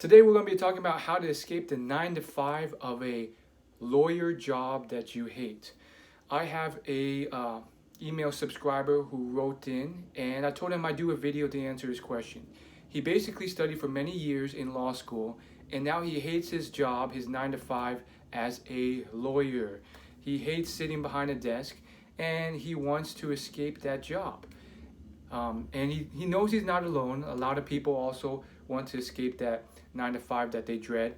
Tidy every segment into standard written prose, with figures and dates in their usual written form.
Today we're going to be talking about how to escape the 9 to 5 of a lawyer job that you hate. I have a email subscriber who wrote in, and I told him I'd do a video to answer his question. He basically studied for many years in law school, and now he hates his job, his 9 to 5 as a lawyer. He hates sitting behind a desk, and he wants to escape that job. And he knows he's not alone. A lot of people also want to escape that 9 to 5 that they dread.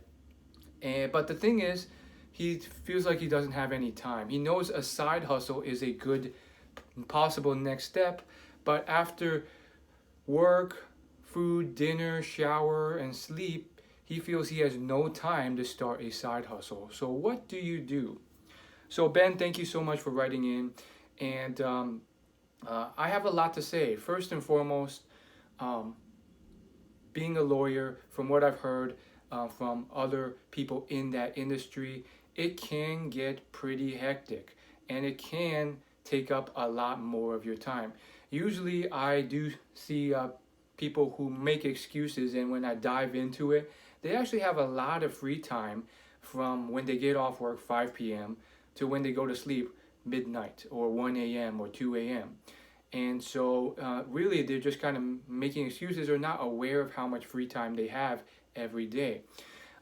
But the thing is, he feels like he doesn't have any time. He knows a side hustle is a good possible next step, but after work, food, dinner, shower, and sleep, he feels he has no time to start a side hustle. So what do you do? So Ben, thank you so much for writing in. And I have a lot to say. First and foremost, um, being a lawyer, from what I've heard from other people in that industry, it can get pretty hectic and it can take up a lot more of your time. Usually, I do see people who make excuses, and when I dive into it, they actually have a lot of free time from when they get off work 5 p.m. to when they go to sleep midnight or 1 a.m. or 2 a.m. And so, really, they're just kind of making excuses or not aware of how much free time they have every day.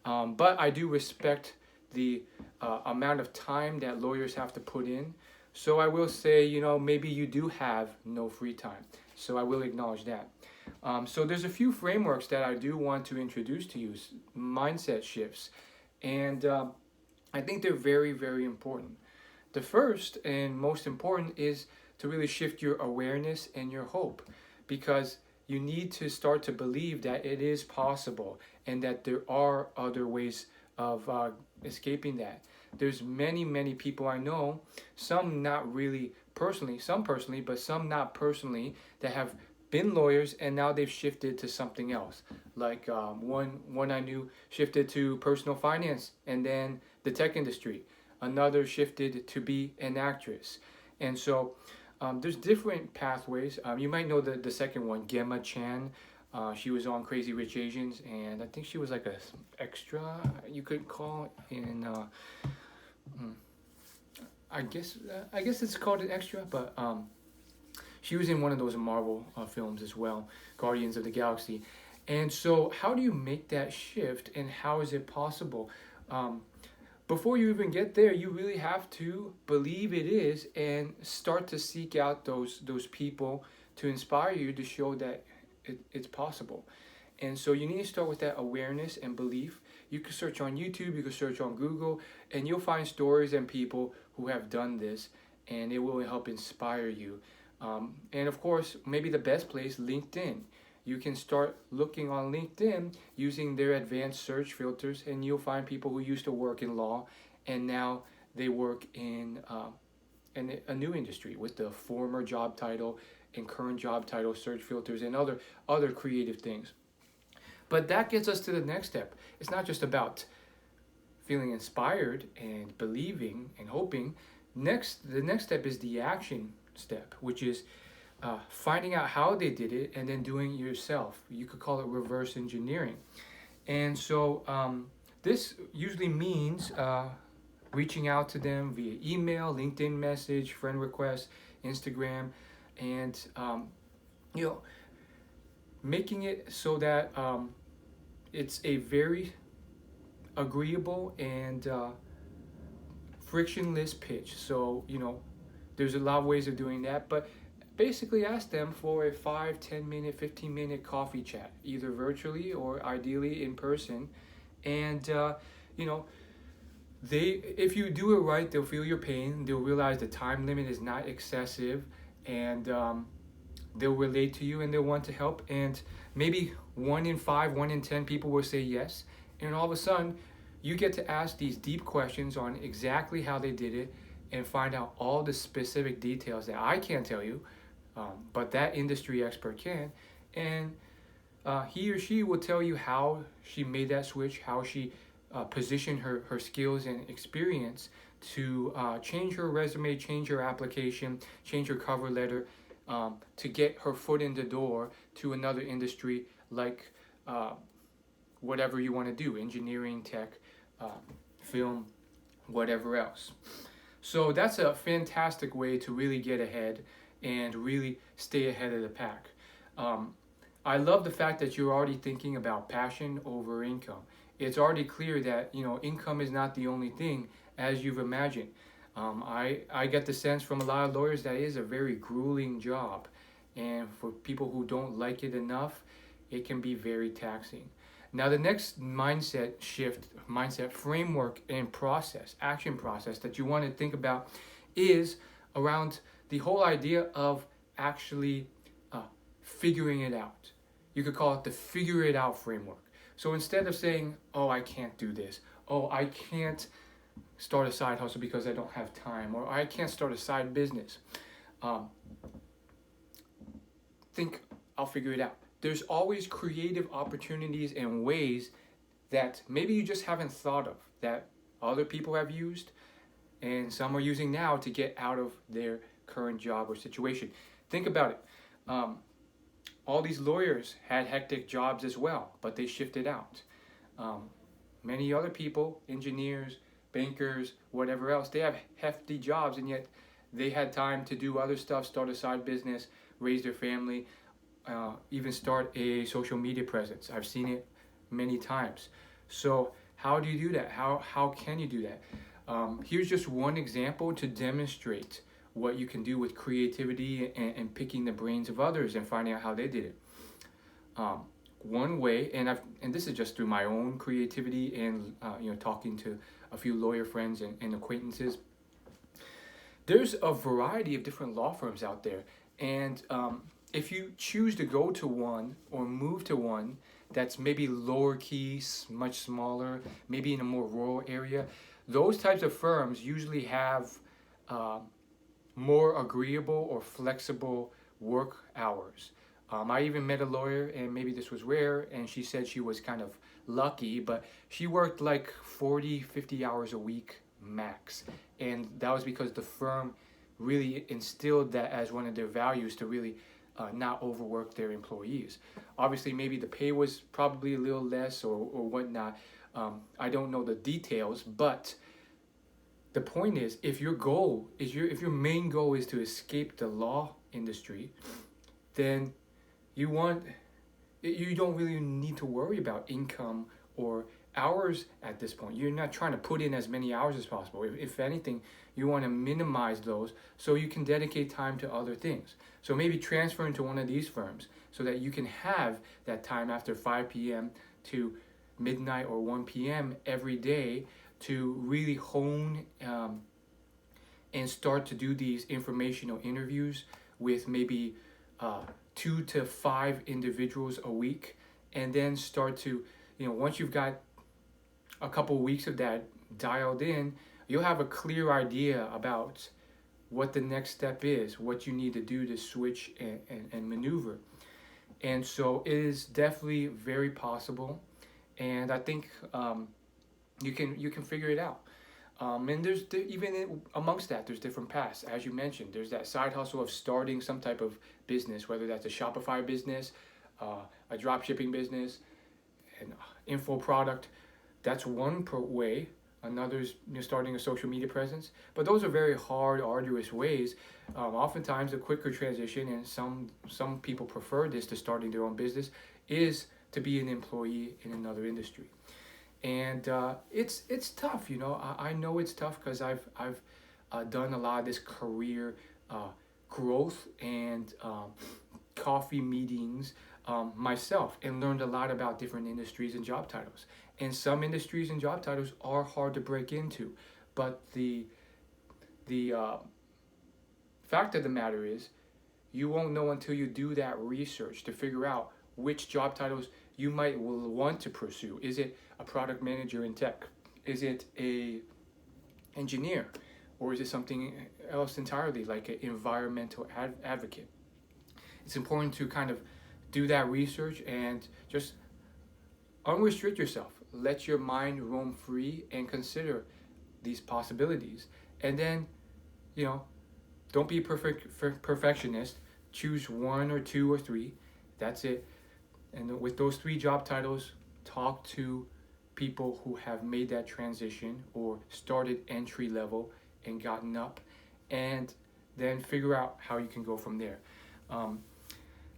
But I do respect the amount of time that lawyers have to put in. So I will say, maybe you do have no free time. So I will acknowledge that. So there's a few frameworks that I do want to introduce to you, mindset shifts. And I think they're very, very important. The first and most important is to really shift your awareness and your hope, because you need to start to believe that it is possible and that there are other ways of escaping that. There's many, many people I know, some not really personally, some personally, but some not personally, that have been lawyers and now they've shifted to something else. Like one I knew shifted to personal finance and then the tech industry. Another shifted to be an actress. And so there's different pathways. You might know the second one, Gemma Chan. She was on Crazy Rich Asians, and I think she was like a extra, you could call in. I guess it's called an extra, but she was in one of those Marvel films as well, Guardians of the Galaxy. And so, how do you make that shift, and how is it possible? Before you even get there, you really have to believe it is and start to seek out those people to inspire you to show that it's possible. And so you need to start with that awareness and belief. You can search on YouTube, you can search on Google, and you'll find stories and people who have done this, and it will help inspire you. And of course, maybe the best place, LinkedIn. You can start looking on LinkedIn using their advanced search filters, and you'll find people who used to work in law and now they work in a new industry with the former job title and current job title search filters and other creative things. But that gets us to the next step. It's not just about feeling inspired and believing and hoping. The next step is the action step, which is finding out how they did it and then doing it yourself. You could call it reverse engineering. And so this usually means reaching out to them via email, LinkedIn message, friend request, Instagram, and making it so that it's a very agreeable and frictionless pitch. So there's a lot of ways of doing that, but basically ask them for a 5, 10 minute, 15-minute coffee chat, either virtually or ideally in person. And if you do it right, they'll feel your pain. They'll realize the time limit is not excessive, and they'll relate to you and they'll want to help. And maybe 1 in 5, 1 in 10 people will say yes. And all of a sudden, you get to ask these deep questions on exactly how they did it and find out all the specific details that I can't tell you, but that industry expert can. And he or she will tell you how she made that switch, how she positioned her skills and experience to change her resume, change her application, change her cover letter, to get her foot in the door to another industry like whatever you want to do, engineering, tech, film, whatever else. So that's a fantastic way to really get ahead and really stay ahead of the pack. Um, I love the fact that you're already thinking about passion over income. It's already clear that income is not the only thing as you've imagined. I get the sense from a lot of lawyers that it is a very grueling job, and for people who don't like it enough, it can be very taxing. Now, the next mindset shift, mindset framework and process, action process that you want to think about is around the whole idea of actually figuring it out. You could call it the figure it out framework. So instead of saying, oh, I can't do this, oh, I can't start a side hustle because I don't have time, or I can't start a side business, think I'll figure it out. There's always creative opportunities and ways that maybe you just haven't thought of, that other people have used and some are using now to get out of their current job or situation. Think about it. All these lawyers had hectic jobs as well, but they shifted out. Many other people, engineers, bankers, whatever else, they have hefty jobs, and yet they had time to do other stuff, start a side business, raise their family, even start a social media presence. I've seen it many times. So how do you do that? How can you do that? Here's just one example to demonstrate what you can do with creativity and picking the brains of others and finding out how they did it. One way, and this is just through my own creativity and talking to a few lawyer friends and acquaintances. There's a variety of different law firms out there, and if you choose to go to one or move to one that's maybe lower key, much smaller, maybe in a more rural area, those types of firms usually have more agreeable or flexible work hours. I even met a lawyer, and maybe this was rare, and she said she was kind of lucky, but she worked like 40, 50 hours a week max. And that was because the firm really instilled that as one of their values, to really not overwork their employees. Obviously, maybe the pay was probably a little less or whatnot. I don't know the details, but the point is, if your main goal is to escape the law industry, then you don't really need to worry about income or hours at this point. You're not trying to put in as many hours as possible. If anything, you want to minimize those so you can dedicate time to other things. So maybe transfer into one of these firms so that you can have that time after 5 p.m. to midnight or 1 p.m. every day to really hone and start to do these informational interviews with maybe 2 to 5 individuals a week, and then start to, once you've got a couple of weeks of that dialed in, you'll have a clear idea about what the next step is, what you need to do to switch and maneuver. And so it is definitely very possible, and I think you can figure it out. And there's amongst that, there's different paths. As you mentioned, there's that side hustle of starting some type of business, whether that's a Shopify business, a drop shipping business, an info product. That's one way. Another's starting a social media presence. But those are very hard, arduous ways. Oftentimes, a quicker transition, and some people prefer this to starting their own business, is to be an employee in another industry. And it's tough, I know it's tough because I've done a lot of this career growth and coffee meetings myself, and learned a lot about different industries and job titles. And some industries and job titles are hard to break into, but the fact of the matter is, you won't know until you do that research to figure out which job titles you might want to pursue. Is it a product manager in tech? Is it a engineer? Or is it something else entirely, like an environmental advocate? It's important to kind of do that research and just unrestrict yourself. Let your mind roam free and consider these possibilities. And then, don't be a perfectionist. Choose 1 or 2 or 3. That's it. And with those 3 job titles, talk to people who have made that transition or started entry level and gotten up, and then figure out how you can go from there. Um,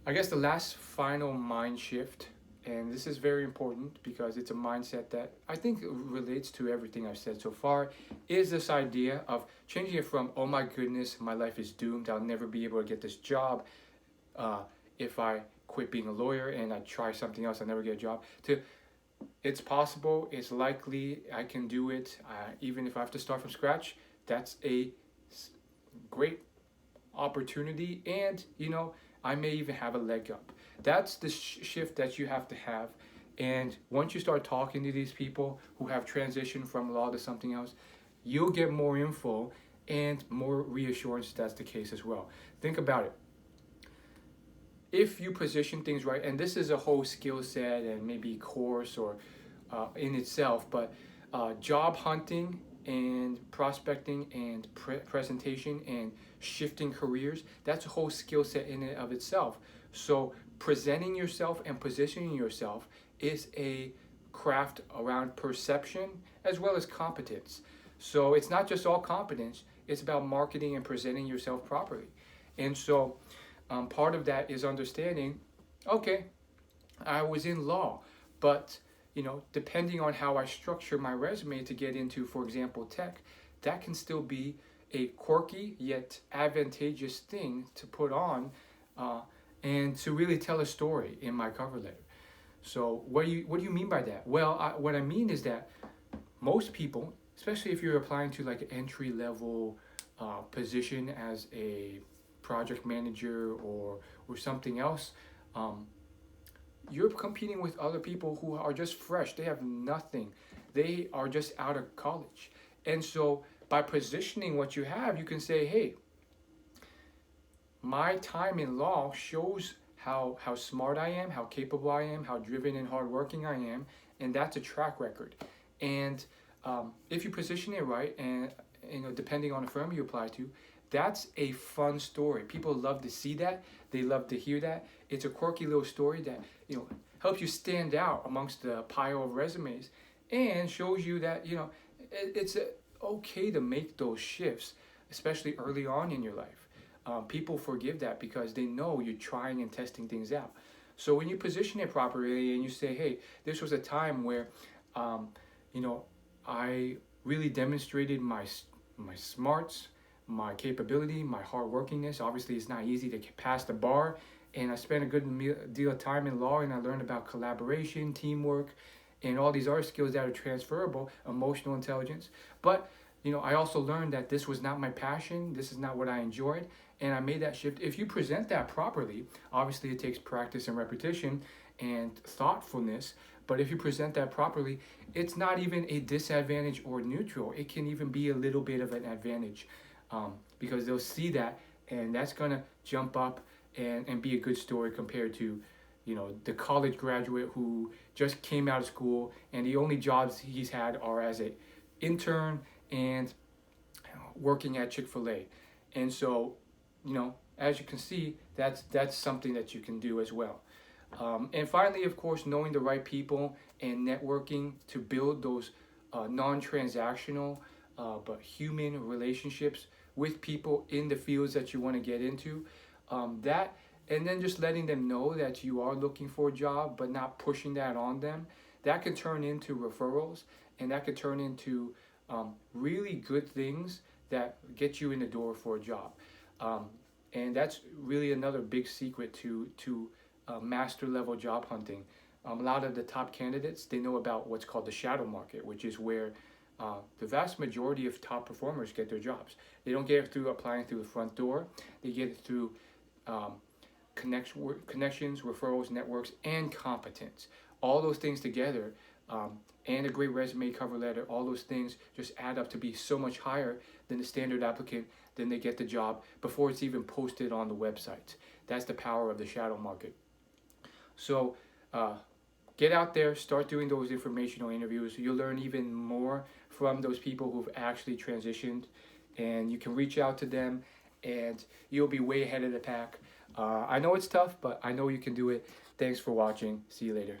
I guess the last final mind shift, and this is very important because it's a mindset that I think relates to everything I've said so far, is this idea of changing it from, oh my goodness, my life is doomed, I'll never be able to get this job. Uh, if I quit being a lawyer and I try something else, I'll never get a job, to it's possible, it's likely, I can do it, even if I have to start from scratch. That's a great opportunity, and I may even have a leg up. That's the shift that you have to have. And once you start talking to these people who have transitioned from law to something else, you'll get more info and more reassurance that's the case as well. Think about it. If you position things right, and this is a whole skill set and maybe course or in itself, but job hunting and prospecting and presentation and shifting careers, that's a whole skill set in and of itself. So presenting yourself and positioning yourself is a craft around perception as well as competence. So it's not just all competence, it's about marketing and presenting yourself properly. And so part of that is understanding, okay, I was in law, but depending on how I structure my resume to get into, for example, tech, that can still be a quirky yet advantageous thing to put on and to really tell a story in my cover letter. So what do you mean by that? Well, what I mean is that most people, especially if you're applying to like an entry level position as a project manager or something else, you're competing with other people who are just fresh. They have nothing. They are just out of college. And so by positioning what you have, you can say, hey, my time in law shows how smart I am, how capable I am, how driven and hardworking I am, and that's a track record. And if you position it right, and depending on the firm you apply to, that's a fun story. People love to see that. They love to hear that. It's a quirky little story that helps you stand out amongst the pile of resumes and shows you that it's okay to make those shifts, especially early on in your life. People forgive that because they know you're trying and testing things out. So when you position it properly and you say, hey, this was a time where I really demonstrated my smarts, my capability, my hardworkingness. Obviously, it's not easy to pass the bar, and I spent a good deal of time in law, and I learned about collaboration, teamwork, and all these other skills that are transferable, emotional intelligence. But I also learned that this was not my passion. This is not what I enjoyed, and I made that shift. If you present that properly, obviously it takes practice and repetition and thoughtfulness. But if you present that properly, it's not even a disadvantage or neutral. It can even be a little bit of an advantage. Because they'll see that, and that's gonna jump up and be a good story compared to the college graduate who just came out of school and the only jobs he's had are as an intern and working at Chick-fil-A. And so as you can see, that's something that you can do as well. And finally, of course, knowing the right people and networking to build those non-transactional but human relationships with people in the fields that you want to get into. And then just letting them know that you are looking for a job, but not pushing that on them. That can turn into referrals, and that could turn into really good things that get you in the door for a job. And that's really another big secret to master level job hunting. A lot of the top candidates, they know about what's called the shadow market, which is where the vast majority of top performers get their jobs. They don't get it through applying through the front door. They get it through connections, referrals, networks, and competence. All those things together, and a great resume, cover letter, all those things just add up to be so much higher than the standard applicant. Then they get the job before it's even posted on the website. That's the power of the shadow market. So get out there, start doing those informational interviews. You'll learn even more from those people who've actually transitioned, and you can reach out to them and you'll be way ahead of the pack. I know it's tough, but I know you can do it. Thanks for watching. See you later.